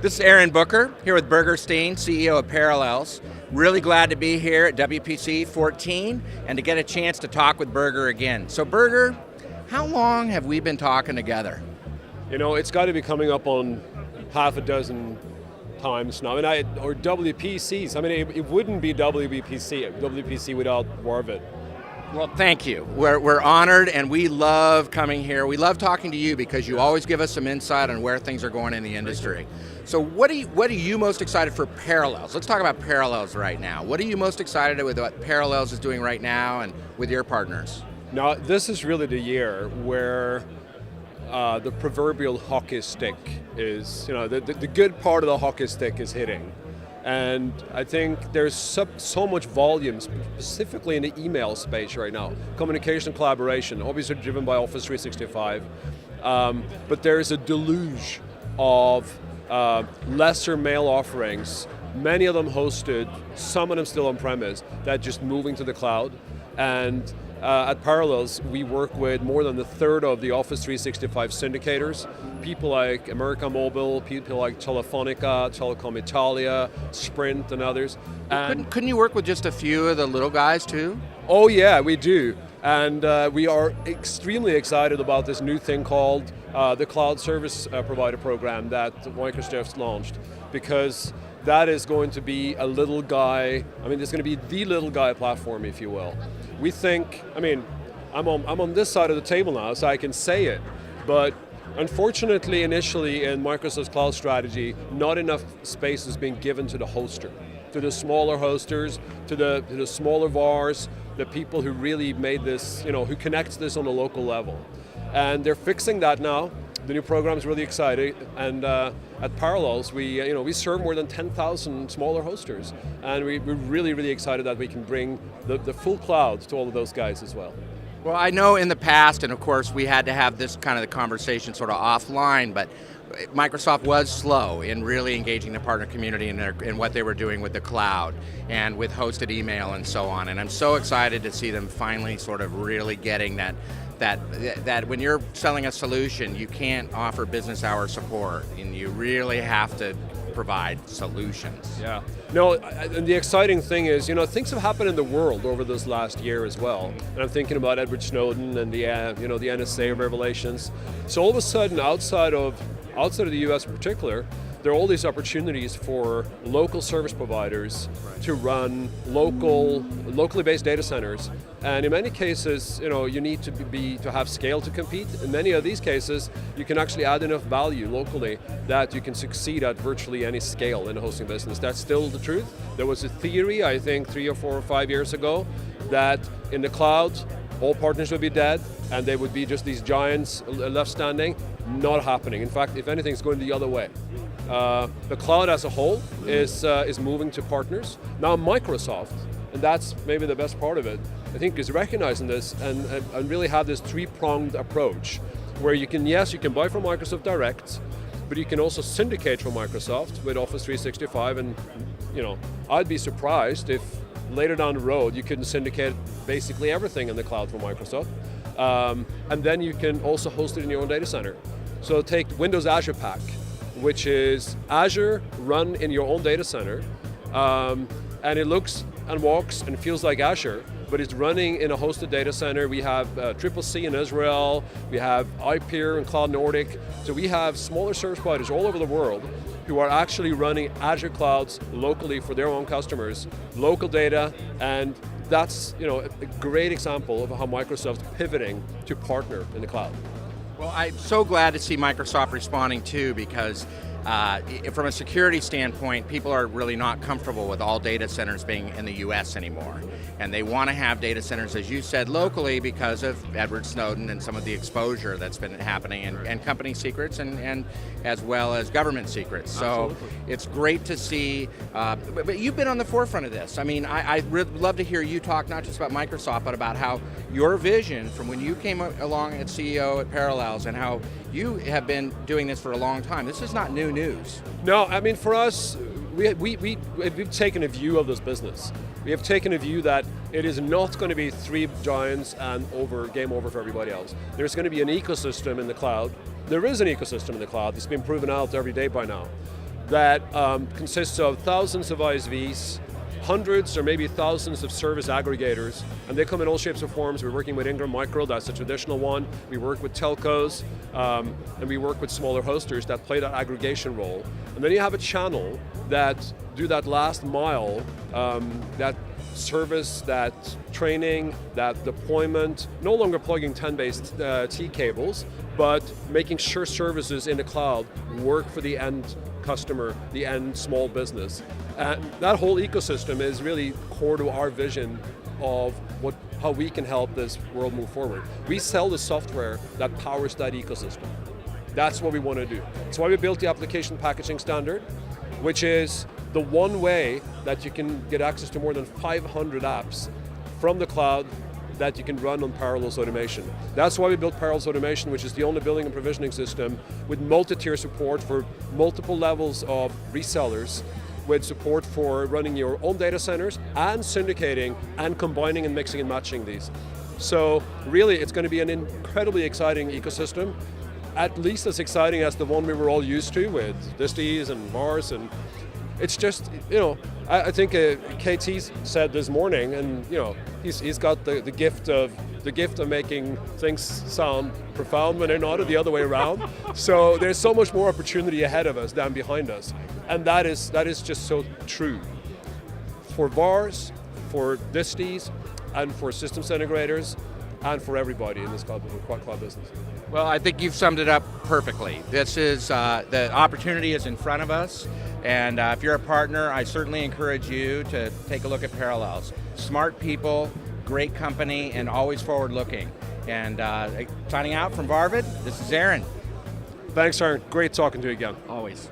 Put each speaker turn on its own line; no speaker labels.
This is Aaron Booker, here with Birger Steen, CEO of Parallels. Really glad to be here at WPC 14 and to get a chance to talk with Birger again. So Birger, how long have we been talking together?
You know, it's got to be coming up on half a dozen times now. Or WPCs. I mean, it wouldn't be WPC without Varvid.
Well, thank you. We're honored and we love coming here. We love talking to you because you always give us some insight on where things are going in the industry. So what are you most excited for Parallels? Let's talk about Parallels right now. What are you most excited with what Parallels is doing right now and with your partners?
Now, this is really the year where the proverbial hockey stick is, the good part of the hockey stick is hitting. And I think there's so much volume, specifically in the email space right now. Communication, collaboration, obviously driven by Office 365. But there's a deluge of lesser mail offerings, many of them hosted, some of them still on-premise, that just moving to the cloud. And at Parallels, we work with more than a third of the Office 365 syndicators, people like America Mobile, people like Telefonica, Telecom Italia, Sprint, and others. And
couldn't you work with just a few of the little guys too?
Oh yeah, we do. And we are extremely excited about this new thing called the Cloud Service Provider Program that Microsoft launched, because that is going to be a little guy, it's going to be the little guy platform, if you will. We think, I'm on this side of the table now, so I can say it, but unfortunately, initially in Microsoft's cloud strategy, not enough space is being given to the hoster, to the smaller hosters, to the smaller VARs, the people who really made this, who connects this on a local level. And they're fixing that now. The new program is really exciting, and at Parallels, we serve more than 10,000 smaller hosters, and we're really, really excited that we can bring the full cloud to all of those guys as well.
Well, I know in the past, and of course we had to have this kind of the conversation sort of offline, but Microsoft was slow in really engaging the partner community in what they were doing with the cloud and with hosted email and so on, and I'm so excited to see them finally sort of really getting that when you're selling a solution, you can't offer business hour support, and you really have to provide solutions.
Yeah. No, and the exciting thing is, things have happened in the world over this last year as well. And I'm thinking about Edward Snowden and the NSA revelations. So all of a sudden, outside of the US in particular, there are all these opportunities for local service providers to run locally based data centers. And in many cases, you need to have scale to compete. In many of these cases, you can actually add enough value locally that you can succeed at virtually any scale in the hosting business. That's still the truth. There was a theory, I think 3 or 4 or 5 years ago, that in the cloud, all partners would be dead and they would be just these giants left standing. Not happening. In fact, if anything, it's going the other way. The cloud as a whole is moving to partners. Now Microsoft, and that's maybe the best part of it, I think is recognizing this and really have this three-pronged approach where you can buy from Microsoft direct, but you can also syndicate from Microsoft with Office 365, and I'd be surprised if later down the road you can syndicate basically everything in the cloud from Microsoft. And then you can also host it in your own data center. So take Windows Azure Pack, which is Azure run in your own data center, and it looks and walks and feels like Azure, but it's running in a hosted data center. We have CCC in Israel, we have iPeer and Cloud Nordic, so we have smaller service providers all over the world who are actually running Azure clouds locally for their own customers, local data, and that's a great example of how Microsoft's pivoting to partner in the cloud.
Well, I'm so glad to see Microsoft responding too, because from a security standpoint, people are really not comfortable with all data centers being in the US anymore. And they want to have data centers, as you said, locally because of Edward Snowden and some of the exposure that's been happening, and company secrets and as well as government secrets. So absolutely. It's great to see, but you've been on the forefront of this. I'd love to hear you talk not just about Microsoft, but about how your vision from when you came along as CEO at Parallels and how you have been doing this for a long time. This is not new news.
No, for us, we've taken a view of this business. We have taken a view that it is not going to be three giants and game over for everybody else. There's going to be an ecosystem in the cloud. There is an ecosystem in the cloud. It's been proven out every day by now. that consists of thousands of ISVs, hundreds or maybe thousands of service aggregators, and they come in all shapes and forms. We're working with Ingram Micro, that's the traditional one. We work with telcos, and we work with smaller hosters that play that aggregation role. And then you have a channel that do that last mile, that service, that training, that deployment, no longer plugging 10-based T cables, but making sure services in the cloud work for the end customer, the end small business. And that whole ecosystem is really core to our vision of how we can help this world move forward. We sell the software that powers that ecosystem. That's what we want to do. That's why we built the application packaging standard, which is the one way that you can get access to more than 500 apps from the cloud that you can run on Parallels Automation. That's why we built Parallels Automation, which is the only billing and provisioning system with multi-tier support for multiple levels of resellers, with support for running your own data centers and syndicating and combining and mixing and matching these. So really it's going to be an incredibly exciting ecosystem, at least as exciting as the one we were all used to with disties and VARs, and it's just, I think KT said this morning, and he's got the gift of making things sound profound when they're not, or the other way around. So there's so much more opportunity ahead of us than behind us, and that is just so true for VARs, for disties, and for systems integrators, and for everybody in this cloud business.
Well, I think you've summed it up perfectly. This is, the opportunity is in front of us, and if you're a partner, I certainly encourage you to take a look at Parallels. Smart people, great company, and always forward-looking. And signing out from Varvid, this is Aaron.
Thanks, Aaron. Great talking to you again.
Always.